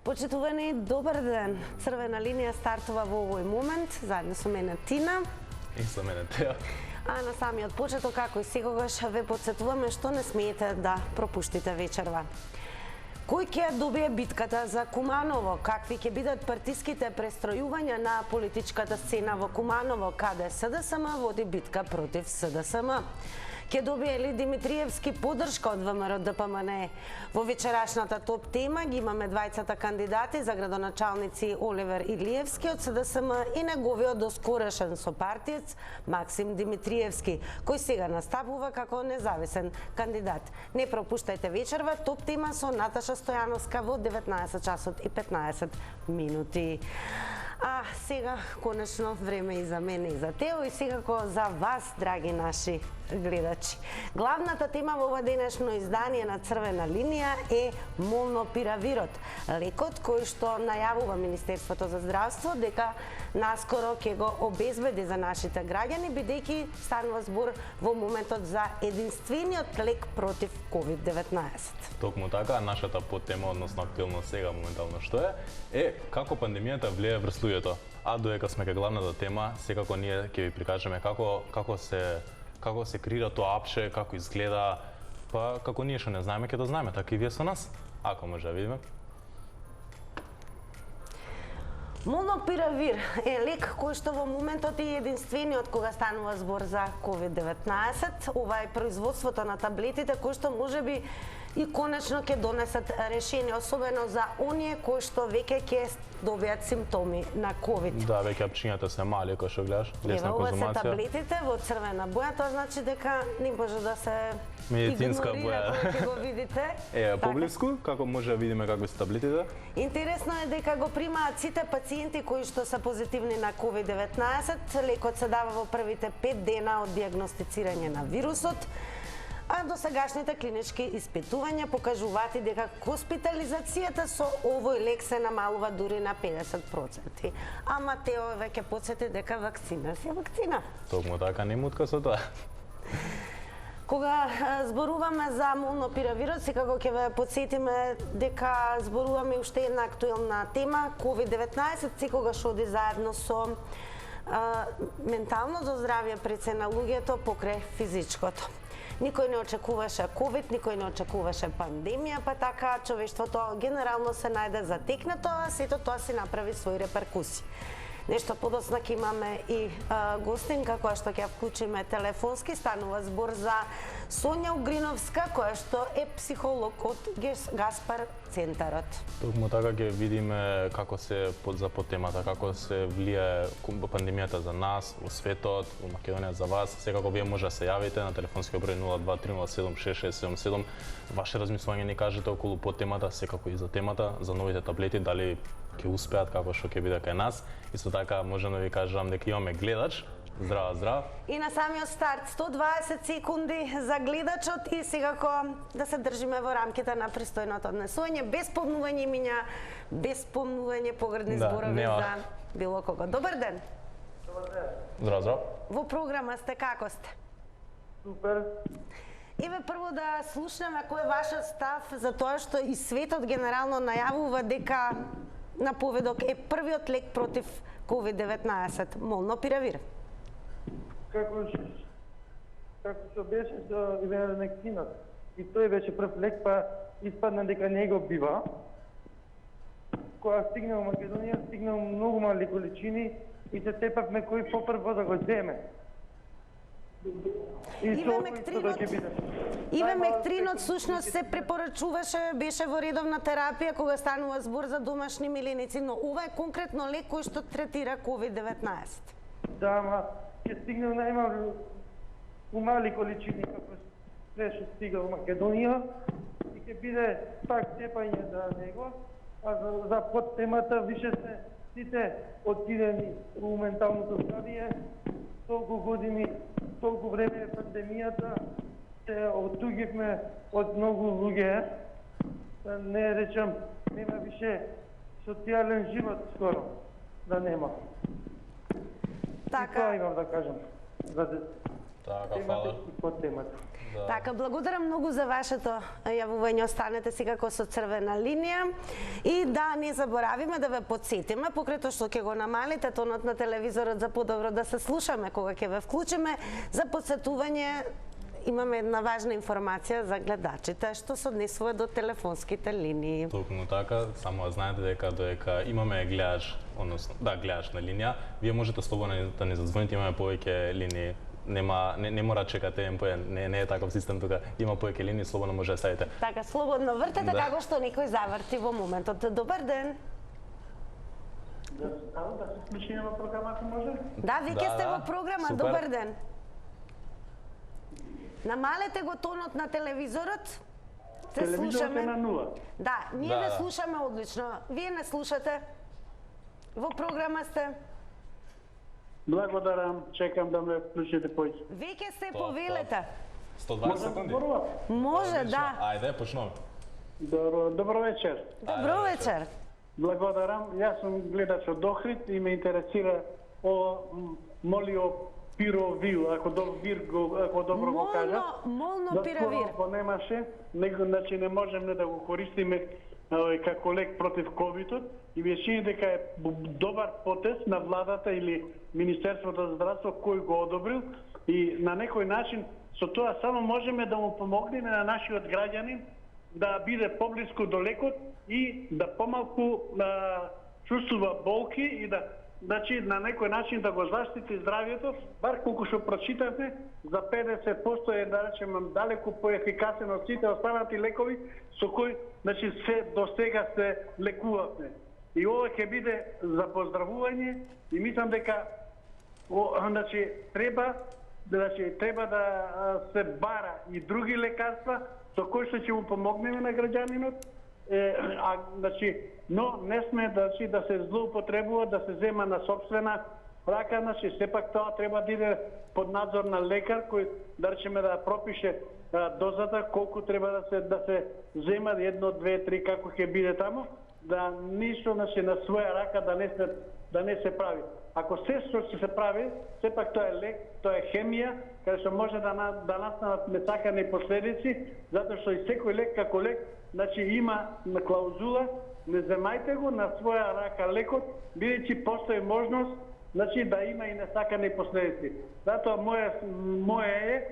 Почитувани, добар ден. Црвена линија стартува во овој момент, заедно со мене Тина. И со мене Тео. А на самиот почеток, како и секогаш, ве потсетуваме што не смеете да пропуштите вечерва. Кој ќе добие битката за Куманово? Какви ќе бидат партиските престројувања на политичката сцена во Куманово, каде СДСМ води битка против СДСМ? Ќе добие ли Димитриевски поддршка од ВМРО ДПМН? Во вечерашната топ тема ги имаме двајцата кандидати за градоначалници Оливер Илиевски од СДСМ и неговиот доскорешен сопартиец Максим Димитриевски, кој сега наставува како независен кандидат. Не пропуштајте вечерва топ тема со Наташа Стојановска во 19 часот и 15 минути. А сега конечно време и за мене и за Тео и секако за вас, драги наши гледачи. Главната тема во ова денешно издание на Црвена линија е молнопиравирот, лекот кој што најавува Министерството за здравство дека наскоро ќе го обезбеди за нашите граѓани, бидејќи станува збор во моментот за единствениот лек против COVID-19. Токму така, нашата подтема, односно актуелно сега моментално што е како пандемијата влијае врз луѓето. А додека сме кај главната тема, секако ние ќе ви прикажеме како се креира тоа апше, како изгледа, па како ние што не знаеме ќе да знаеме, така и вие со нас. Ако може да видиме. Молнопиравир е лек кој што во моментот е единствениот кога станува збор за COVID-19. Ова е производството на таблетите кои што можеби и конечно ќе донесат решение, особено за оние кои што веќе ќе добијат симптоми на COVID. Да, веќе апчињата се мали, кој што гледаш, лесна конзумација. Ова се таблетите во црвена боја, тоа значи дека не може да се медицинска боја. Ќе го видите. Поблиску, како може да видиме какви се таблетите? Интересно е дека го примаат сите пациенти кои што се позитивни на COVID-19. Лекот се дава во првите 5 дена од дијагностицирање на вирусот. А досегашните клинички испитувања покажуваат и дека хоспитализацијата со овој лек се намалува дури на 50%. Ама Тео веќе потсети дека вакцина си вакцина. Токму така, не мутка со тоа. Кога зборуваме за молнопиравирот, секако ќе ве потсетиме дека зборуваме уште една актуелна тема. COVID-19 секогаш оди заедно со менталното здравје пред се на луѓето покрај физичкото. Никој не очекуваше COVID, никој не очекуваше пандемија, па така човештвото генерално се најде затекнато, а сето тоа си направи своји реперкусии. Нешто подоцна ќе имаме и гостинка која што ќе вклучиме телефонски, станува збор за Сонја Угриновска, која што е психолог од Гаспар центарот. Токму така ќе видиме како се за темата, како се влијае пандемијата за нас, во светот, во Македонија за вас. Секако вие може да се јавите на телефонски број 023076677. Ваше размислување ни кажете околу темата, секако и за темата, за новите таблети, дали ќе успеат како што ќе биде кај нас. Исто така можам да ви кажам дека имаме гледач. Здраво, здраво. И на самиот старт 120 секунди за гледачот и секако да се држиме во рамките на пристојното однесување, без помнување имиња, без помнување погрдни зборови за било кого. Добар ден. Добар ден. Здраво, здраво. Во програма сте, како сте? Супер. Еве прво да слушнеме кој е вашиот став за тоа што и светот генерално најавува дека наповедок е првиот лек против COVID-19, молнопиравир. Како што беше со ивермектинот, и тој беше прв лек, па испадна дека не го бива. Кога стигна во Македонија, стигна многу мали количини и се тепавме кој попрво да го земе. Ивемектринот всушност се препорачуваше, беше во редовна терапија кога станува збор за домашни миленици, но ова е конкретно лек кој што третира COVID-19. Да, ама ќе стигне најмалку мали количини како беше стига во Македонија и ќе биде пак тепање за него, а за подтемата више се сите отидени во менталното здравје, толку години, толку време е пандемијата, се отугивме од многу луѓе, не речам, нема више социјален живот скоро, да нема. Така. И тоа имам да кажам. За Така, фала. Под темата. Така, благодарам многу за вашето јавување, останете секако со црвена линија и да не заборавиме да ве подсетиме, покрај тоа што ќе го намалите тонот на телевизорот за подобро да се слушаме кога ќе ве вклучиме, за подсетување имаме една важна информација за гледачите што се однесува до телефонските линии. Токму така, само знаете дека додека имаме гледач, односно гледач на линија, вие можете слободно да ни задзвоните, имаме повеќе линии. Не мора чекате еден по еден, не е таков систем тука, има повеќе линии, слободно може да ставите. Така, слободно вртете како што некој заврти во моментот. Добар ден. Да се вклучиме во програма, ако може? Да, вие сте во програма, супер. добар ден. Намалете го тонот на телевизорот. Телевизорот е на нула. Да, ние Да, ве да. слушаме одлично. Вие не слушате. Во програма сте. Благодарам, чекам да ме вклучите поиќе. Веќе сте повелете. 120 секунди. Може, да. Ајде, почнуваме. Добро вечер. Добро вечер. Благодарам. Јас сум гледач од Охрид и ме интересира о молиопировир, ако добро го кажам. Молнопиравир. Го немаше, значи не можеме да го користиме како лек против ковидот и ми се чини дека е добар потез на владата или Министерството за здравство кој го одобрил и на некој начин со тоа само можеме да му помогнеме на нашиот граѓанин да биде поблиску до лекот и да помалку чувствува болки и да значи на некој начин да го заштити здравјето, бар колку што прочитавме, за 50% е да речеме далеку поефикасен од сите останати лекови со кои значи се до сега се лекувавме. И ова ќе биде за поздравување и мислам дека значи треба да се бара и други лекарства со кои што ќе му помогнеме на граѓанинот, значи, но не сме да се злоупотребува, да се зема на собствена рака, значи сепак тоа треба да иде под надзор на лекар кој да речеме да пропише дозата колку треба да се зема 1, 2, 3 како ќе биде таму, да ништо значи на своја рака да не се прави. Ако се што ќе се прави, сепак тоа е лек, тоа е хемија, каде што може да настанат несакани последици, затоа што и секој лек како лек, значи има на клаузула, не земајте го на своја рака лекот, бидејќи постои можност, значи да има и несакани последици. Затоа моje е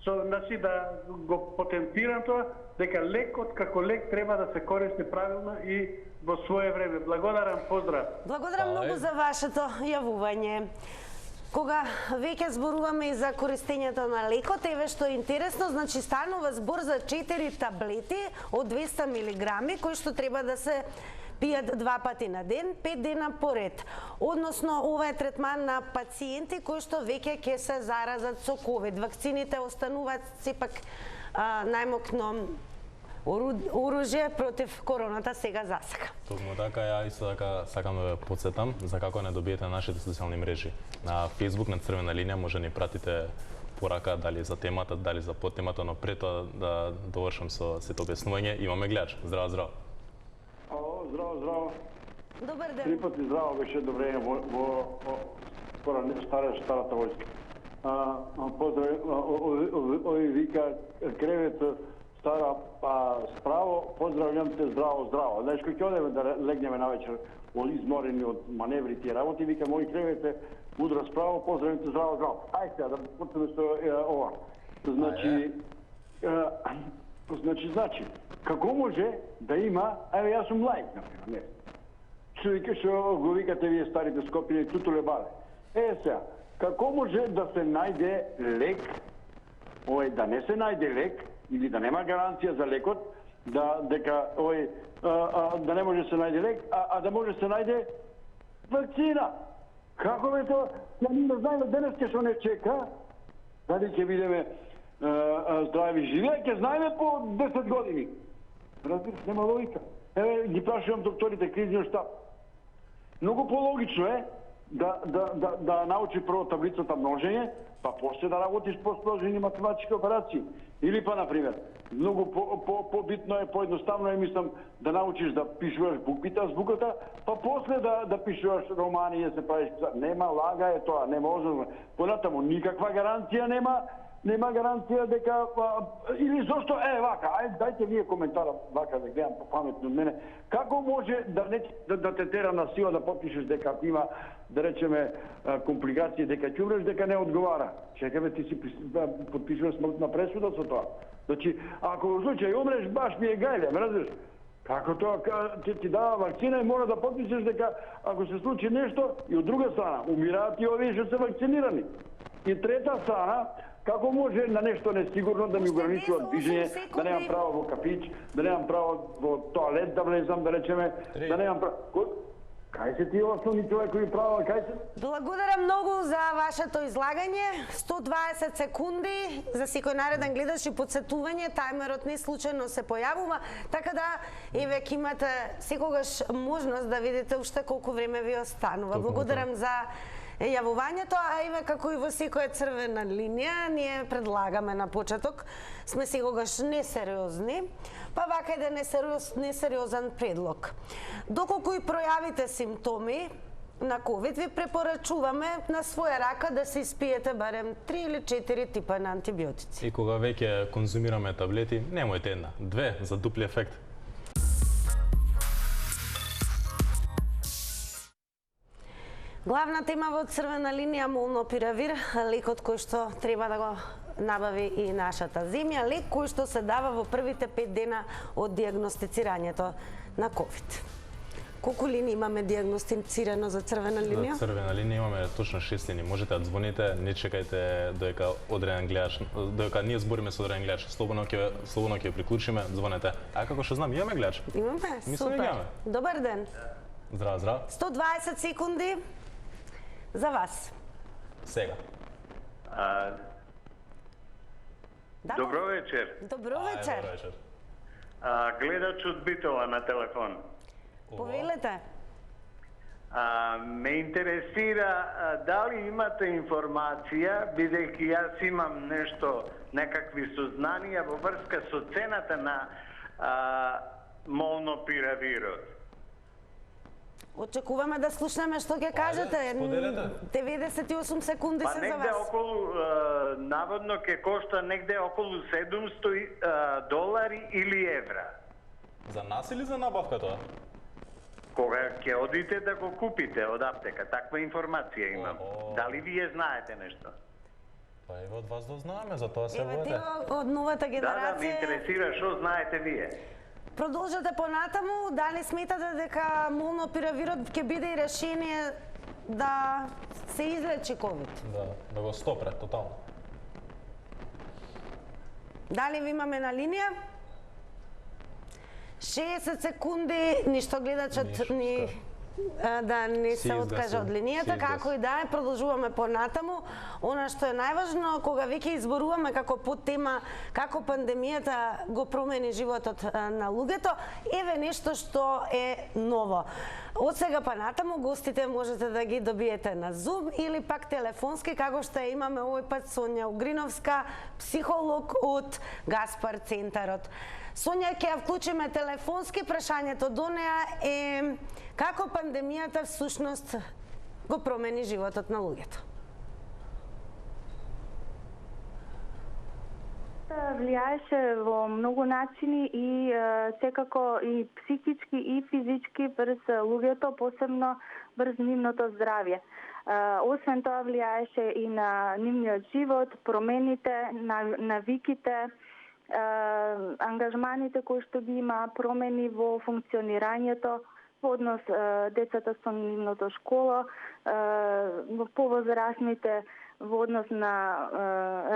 значи да го потенцирам тоа дека лекот како лек треба да се користи правилно и во свое време. Благодарам, поздрав. Благодарам многу за вашето јавување. Кога веќе зборуваме и за користењето на лекот, еве што е интересно, значи станува збор за 4 таблети од 200 милиграми кои што треба да се пијат 2 пати на ден, 5 дена поред. Односно, ова е третман на пациенти кои што веќе ќе се заразат со ковид. Вакцините остануваат сепак најмокно оружје против короната сега засека. Токму така, ја исто така сакам да ве потсетам за како не добиете на нашите социјални мрежи. На Facebook на црвена линија може да ни пратите порака дали за темата, дали за подтемата, но пред тоа да довршам со сето објаснување, имаме гледач. Здраво, здраво. Ало, здраво. Добар ден. 3 пати здраво беше добре во старата војска. Поздрав, ови вика кревет стара справо, поздравljam те здраво. Знаеш, кој ќе одеме да легнеме навечер изморени од маневрите и работи, вика мој кревет е удра справо, поздравljam те здраво. Ајде сега да почнеме со ова. Значи, како може да има, еве јас сум лаик, например, што го викате вие старите Скопјани, тутуле бале. Сега, како може да се најде лек, да не се најде лек, или да нема гаранција за лекот, да не може да се најде лек, а да може да се најде вакцина. Како бе тоа? Ние не знаеме денеска што не чека, дали ќе бидеме здрави живи, ќе знаеме по 10 години. Разбираш, нема логика. Еве ги прашувам докторите кризниот штаб. Многу пологично е да научи прво таблицата множење, па после да работиш по сложени математички операции. Или па, например, многу побитно е, поедноставно е, мислам, да научиш да пишуваш буквите, азбуката, па после да пишуваш романи и да се правиш. Нема, лага е тоа, неможно. Понатаму никаква гаранција нема, нема гаранција дека или зошто вака, дајте вие коментара вака да гледам паметно од мене. Како може да те тера на сила да потпишеш дека ако има да речеме компликации дека ќе умреш дека не одговара. Чекаме ти си потпишуваш смртна пресуда со тоа. Значи ако во случај умреш баш ми е гајле, ме разбираш? Како тоа ти дава вакцина и мора да потпишеш дека ако се случи нешто и од друга страна умираат и овие што се вакцинирани. И трета страна, како може на нешто несигурно да ми ограничуваат движење, да немам право во кафич, да немам право во тоалет да влезам, да речеме, да немам право... Кај се тие основни човекови права, кај се? Благодарам многу за вашето излагање. 120 секунди за секој нареден гледач и подсетување. Тајмерот не случајно се појавува, така да еве ќе имате секогаш можност да видите уште колку време ви останува. Благодарам за јавувањето, а еве како и во секоја црвена линија, ние предлагаме на почеток, сме секогаш несериозни, па вака еден несериозен предлог. Доколку и пројавите симптоми на COVID, ви препорачуваме на своја рака да се испиете барем 3 или 4 типа на антибиотици. И кога веќе конзумираме таблети, немојте една, 2 за дупли ефект. Главна тема во црвена линија молнупиравир, лекот кој што треба да го набави и нашата земја, лек кој што се дава во првите 5 дена од дијагностицирањето на COVID. Колку линии имаме дијагностицирано за црвена линија? За црвена линија имаме точно 6 линии. Можете да звоните, не чекајте додека одреден гледач, додека ние збориме со одреден гледач, слободно ќе приклучиме, звонете. А како што знам, имаме гледач? Имаме, супер. Добар ден. Здраво, здраво. 120 секунди за вас. Сега. Добро вечер. Добро вечер. Добро вечер. Гледач од Битола на телефон. Повелете. Ме интересира дали имате информација, бидејќи јас имам некакви сознанија во врска со цената на молнупиравирот. Очекуваме да слушнеме што ќе кажете. 98 секунди се за вас. Наводно ќе кошта негде околу $700 или евра. За нас или за набавка тоа? Кога ќе одите да го купите од аптека, таква информација имам. Дали вие знаете нешто? Па еве од вас да знаеме, за тоа се Еве водите. ти од новата Да, генерација. ме интересира што знаете вие. Продолжете понатаму, дали сметате дека молнупиравирот ќе биде и решение да се излечи COVID? Да го стопре тотално. Дали ви имаме на линија? 60 секунди, ништо гледачот ни да не се откаже од линијата, како и да е, продолжуваме понатаму. Она што е најважно, кога веќе изборуваме како подтема како пандемијата го промени животот на луѓето, еве нешто што е ново. Од сега па натаму гостите можете да ги добиете на Zoom или пак телефонски, како што имаме овој пат Сонја Угриновска, психолог од Гаспар центарот. Сонја, ќе ја вклучиме телефонски, прашањето до неа е како пандемијата всушност го промени животот на луѓето? Влијаеше во многу начини и секако и психички и физички врз луѓето, посебно врз нивното здравје. Освен тоа влијаеше и на нивниот живот, промените, навиките, ангажманите кои што ги има, промени во функционирањето, во однос децата со нивното школа, во повозрасните во однос на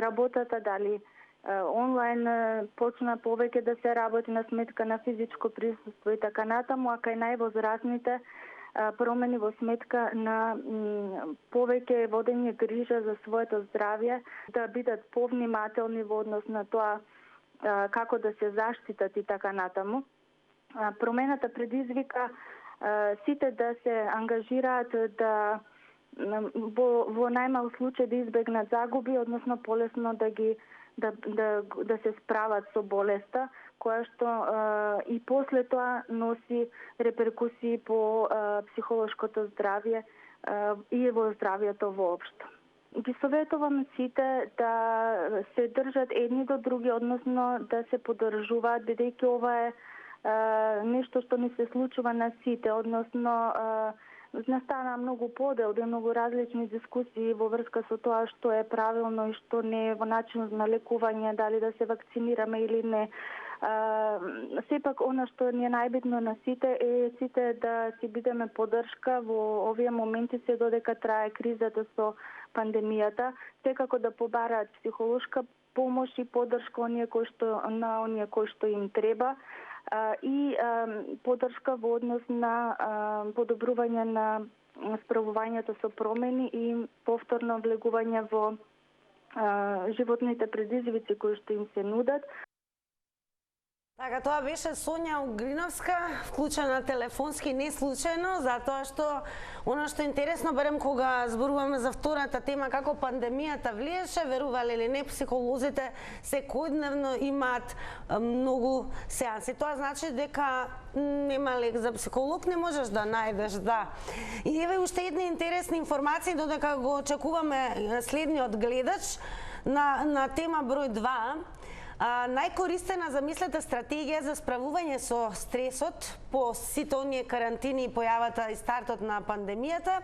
работата, дали онлайн почна повеќе да се работи на сметка на физичко присуство и така натаму, а кај највозрасните промени во сметка на повеќе водење грижа за своето здравје, да бидат повнимателни во однос на тоа како да се заштитат и така натаму. Промената предизвика сите да се ангажираат да во најмал случај да избегнат загуби, односно полесно да се справат со болеста, која што и после тоа носи реперкусии по психолошкото здравје и во здравјето воопшто. ги советувам сите да се држат едни до други, односно да се поддржуваат, бидејќи ова е нешто што ни се случува на сите, односно настана многу поделби, многу различни дискусии во врска со тоа што е правилно и што не е во начин на лекување, дали да се вакцинираме или не. Сепак, она што ни е најбитно на сите е сите да си бидеме поддршка во овие моменти се додека трае кризата со пандемијата, секако да побараат психолошка помош и поддршка на оние кои што им треба и поддршка во однос на подобрување на справувањето со промени и повторно влегување во животните предизвици кои што им се нудат. Така, тоа беше Сонја Угриновска, вклучена телефонски не случајно, затоа што она што е интересно, барем кога зборуваме за втората тема, како пандемијата влиеше, верувале или не, психолозите секојдневно имаат многу сеанси. Тоа значи дека нема лек за психолог, не можеш да најдеш, да. И еве уште една интересна информација, додека го очекуваме следниот гледач на тема број 2. Најкористена, замислете, стратегија за справување со стресот по сите оние карантини и појавата и стартот на пандемијата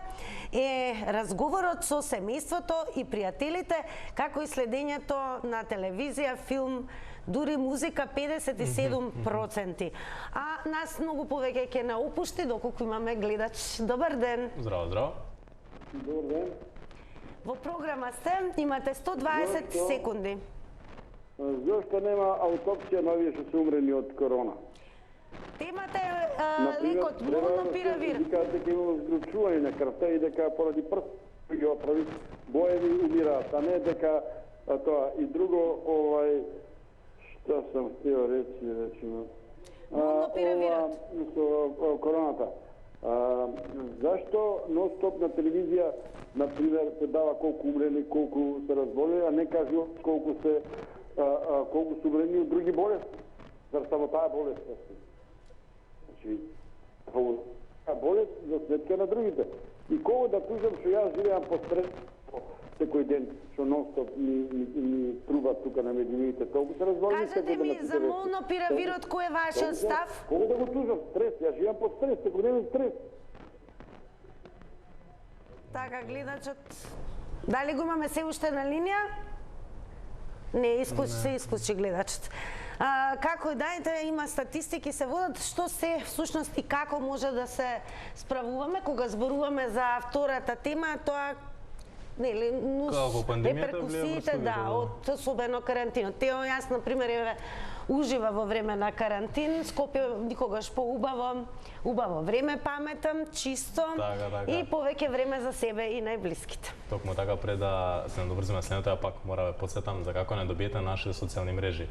е разговорот со семејството и пријателите, како и следењето на телевизија, филм, дури музика 57%. А нас многу повеќе ќе не опушти доколку имаме гледач. Добар ден. Здраво, здраво. Добар ден. Во програма сте, имате 120 секунди. Зошто нема аутопсија на овие што се умрени од корона? Темата е лекот молнупиравир. Викаат дека има згручување на крвта и дека поради прст ги оправи, боеви умираат, а не дека тоа. И друго, што сам стио речи, речено, со короната. Зашто нон-стоп на телевизија, например, се дава колку умрени, колку се разболели, а не кажу колку се умрени од други болести? Зар само таа болест? Значи, таа болест за сметка на другите. И кого да тужам што јас живеам по стрес секој ден, што нон-стоп ми трубат тука на медиумите, толку се разболени. Кажете ми за молнупиравирот, кој е вашиот став? Кого да го тужам? Стрес, јас живеам по стрес, секој ден стрес. Така, гледачот. Дали го имаме се уште на линија? Не, се исклучи гледачот. Како и дајте, има статистики, се водат што се всушност и како може да се справуваме кога зборуваме за втората тема, тоа нели реперкусиите, да, од особено карантинот. Тео, јас на пример ужива во време на карантин, Скопје никогаш убаво време, паметам, чисто и повеќе време за себе и најблиските. Токму така, пред да се надоврзиме следното, ја пак мора да подсетам за како не добиете нашите социјални мрежи.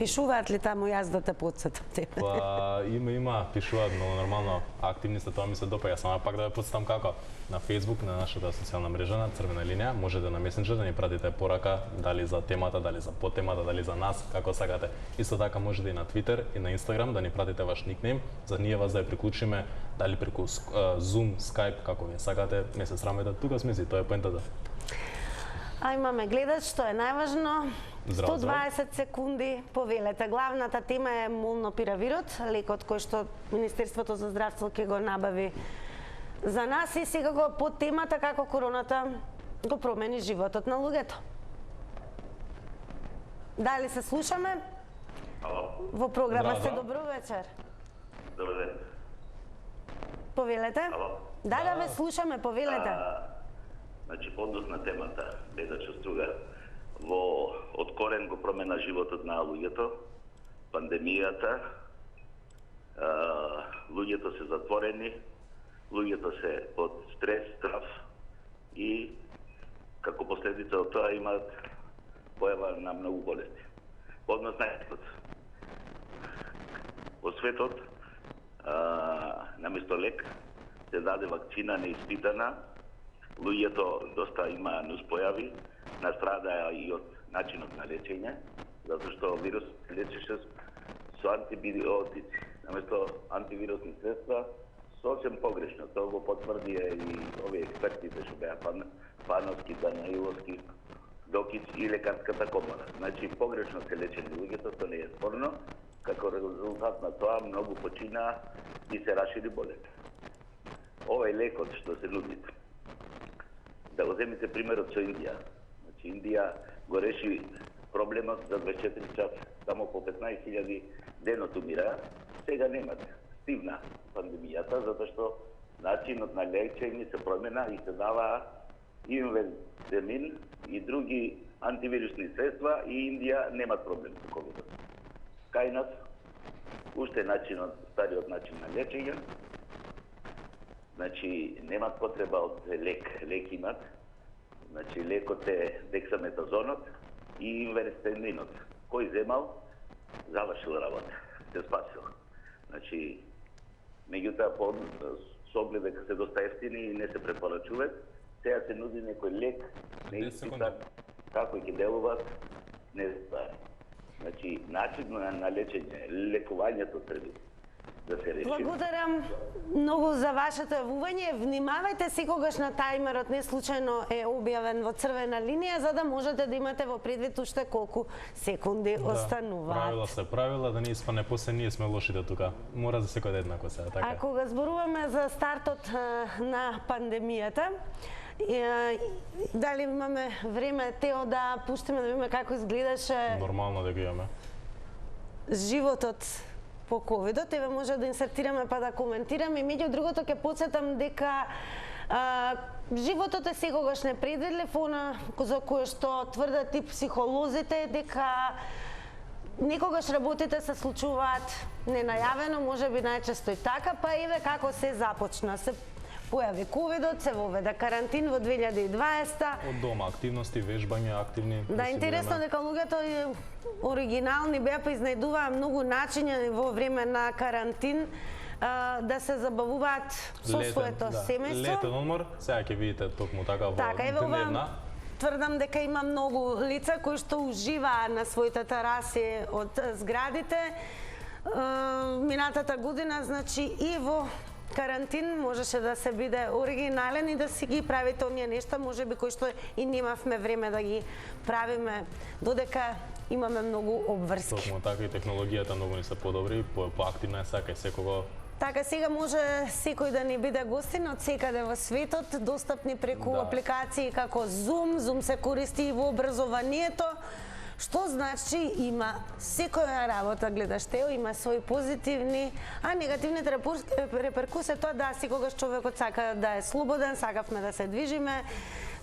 Пишуваат ли таму, јас да те подсетам тебе? Па има, пишуваат многу нормално, активни се, тоа ми се допаѓа, само пак да ве подсетам како. На Facebook, на нашата социјална мрежа на Црвена линија, можете на Месенџер да ни пратите порака, дали за темата, дали за подтемата, дали за нас, како сакате. Исто така можете и на Twitter и на Instagram да ни пратите ваш никнейм, за ние вас да ја приклучиме, дали преку Zoom, Skype, како ви сакате, не се срамете, тука сме си, тоа е поентата. А имаме гледач, што е најважно. Здраво, 120 секунди, повелете. Главната тема е молнупиравирот, лекот кој што Министерството за здравство ќе го набави за нас и секако под темата како короната го промени животот на луѓето. Дали се слушаме? Ало. Во програма Здраво. сте, добро вечер. Добар ден. Повелете? Ало. Да, ве слушаме, повелете. Значи, однос на темата, гледачот Струга, од корен го промена животот на луѓето, пандемијата, луѓето се затворени, луѓето се под стрес, страв и како последица од тоа имаат појава на многу болести. Однос на светот. Во светот, наместо лек, се даде вакцина неиспитана, луѓето доста има нуспојави, настрадаа и од начинот на лечење, затоа што вирус лечеше со антибиотици. Наместо антивирусни средства, сосем погрешно. Тоа го потврдија и овие експертите што беа Пановски, Данаиловски, Докич и лекарската комора. Значи погрешно се лечени луѓето, тоа не е спорно. Како резултат на тоа многу почина и се расшири болест. Овој лекот што се нуди, да го земите примерот со Индија. Значи Индија го реши проблемот за 24 часа, само по 15.000 денот умира. Сега немате. Стивна пандемијата, затоа што начинот на лечење се промена и се дава инвентемин и други антивирусни средства и Индија немат проблем со ковидот. Кај нас уште начинот, стариот начин на лечење, значи немат потреба од лек имат, значи лекот е дексаметазонот и инвестеминот. Кој земал, завршил работа, се спасил. Значи, меѓутоа, со оглед дека се доста ефтини и не се препорачуваат, сега се нуди некој лек, не испитан, како ќе делуваат, не знае. Значи, начин на лечење, лекувањето треба да се реши. Благодарам многу за вашето јавување. Внимавајте секогаш на тајмерот, не случајно е објавен во црвена линија, за да можете да имате во предвид уште колку секунди остануваат. Правила се правила, да не испане после ние сме лошите тука. Мора за секој да еднакво се, така. А кога зборуваме за стартот на пандемијата, дали имаме време, Тео, да пуштиме да видиме како изгледаше Нормално да ги имаме. животот по ковидот, еве може да инсертираме па да коментираме. И меѓу другото ќе потсетам дека животот е секогаш непредвидлив, она за кое што тврдат и психолозите, дека некогаш работите се случуваат ненајавено, можеби најчесто и така, па еве како се започна. Се појави ковидот, се воведе карантин во 2020. Од дома активности, вежбање, активни. Да, интересно дека луѓето оригинални беа, па изнајдуваа многу начиња во време на карантин да се забавуваат со своето семејство. Летен одмор, сега ќе видите токму така во дневна. Тврдам дека има многу лица кои што уживаа на своите тераси од зградите. Минатата година, значи и во карантин можеше да се биде оригинален и да си ги правите оние нешта, можеби кои што и немавме време да ги правиме, додека имаме многу обврски. Токму така и технологијата многу ни се подобри, поактивна е сака и секого. Така, сега може секој да ни биде гостин од секаде во светот, достапни преку апликации како Zoom. Zoom се користи и во образованието, што значи има секоја работа, гледаш Тео, има своји позитивни, а негативните реперкусии тоа да секогаш човекот сака да е слободен, сакавме да се движиме,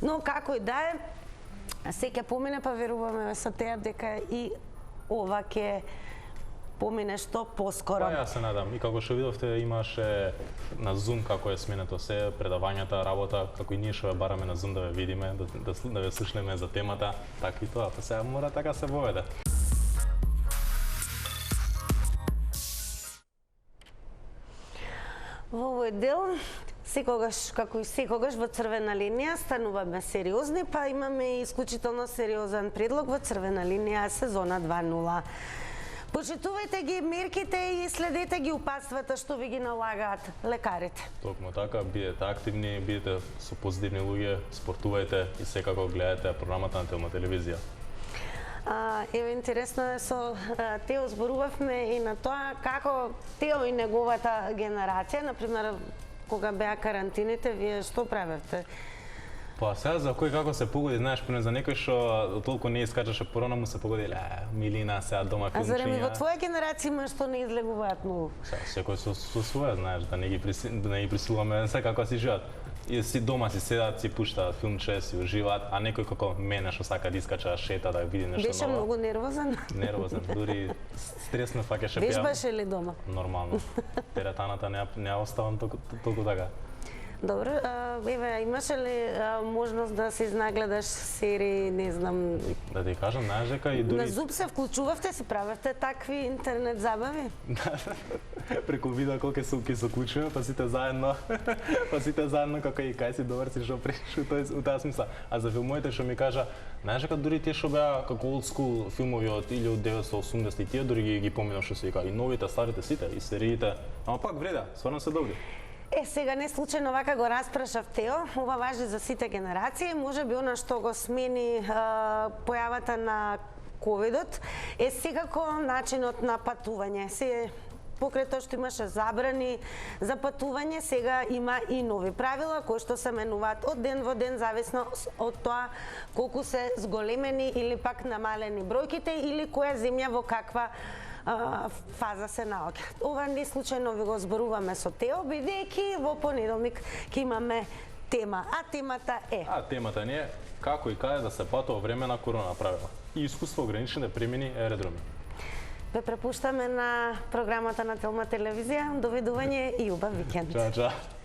но како и да е, се ќе помине, па веруваме со Теа дека и ова ќе помине што поскоро. Па јас се надам. И како што видовте, имаше на Zoom како е сменето се, предавањата, работа, како и ние што ве бараме на Zoom да ве видиме, да ве слушнеме за темата, така и тоа. Па сега мора така се воведе. Во овој дел, секогаш, како и секогаш, во црвена линија стануваме сериозни, па имаме исклучително сериозен предлог во црвена линија сезона 2.0. Почитувајте ги мерките и следете ги упатствата што ви ги налагаат лекарите. Токму така, бидете активни, бидете со позитивни луѓе, спортувајте и секако гледате програмата на Телма телевизија. Еве интересно е со Тео зборувавме и на тоа како Тео и неговата генерација, например, кога беа карантините, вие што правевте? Па сега за кој како се погоди, знаеш, поне за некој што толку не искачаше порано му се погоди, милина, сега дома филмчиња. А зарем и во твоја генерација има што не излегуваат многу? Секој со своја, знаеш, да не ги присилуваме секако си живеат. И си дома си седат, си пуштаат филмче, си уживаат, а некој како мене што сака да искача, шета, да види нешто ново. Беше многу нервозен? Нервозен, дури стресно фаќаше пијам. Вежбаше ли дома? Нормално. Теретаната не ја оставам толку така. Добро, еве, имаше ли можност да се изнагледаш серии, не знам... Да ти кажам, знаеш дека и дури... На Зуб се вклучувавте, си правевте такви интернет забави? Преку видео колку ќе се вклучиме, па сите заедно како и кај си добар си што пришо у таа смисла. А за филмовите што ми кажа, знаеш дека дури тие што беа како old school филмови од 1980 тие дури ги поминав што се вика и новите, старите сите и сериите, ама пак вреда, стварно се добри. Сега не случајно вака го распрашав Тео, ова важи за сите генерации, може би она што го смени појавата на ковидот е секако начинот на патување. Покрај тоа што имаше забрани за патување, сега има и нови правила кои што се менуваат од ден во ден зависно од тоа колку се зголемени или пак намалени бројките или која земја во каква фаза се наоѓа. Ова не случајно ви го зборуваме со Тео, бидејќи во понеделник ќе имаме тема, а темата е... темата не е како и каде да се патува време на корона правила и искуство ограничени премини аеродроми. Ве препуштаме на програмата на Телма телевизија. Довидување и убав викенд. Чао, чао.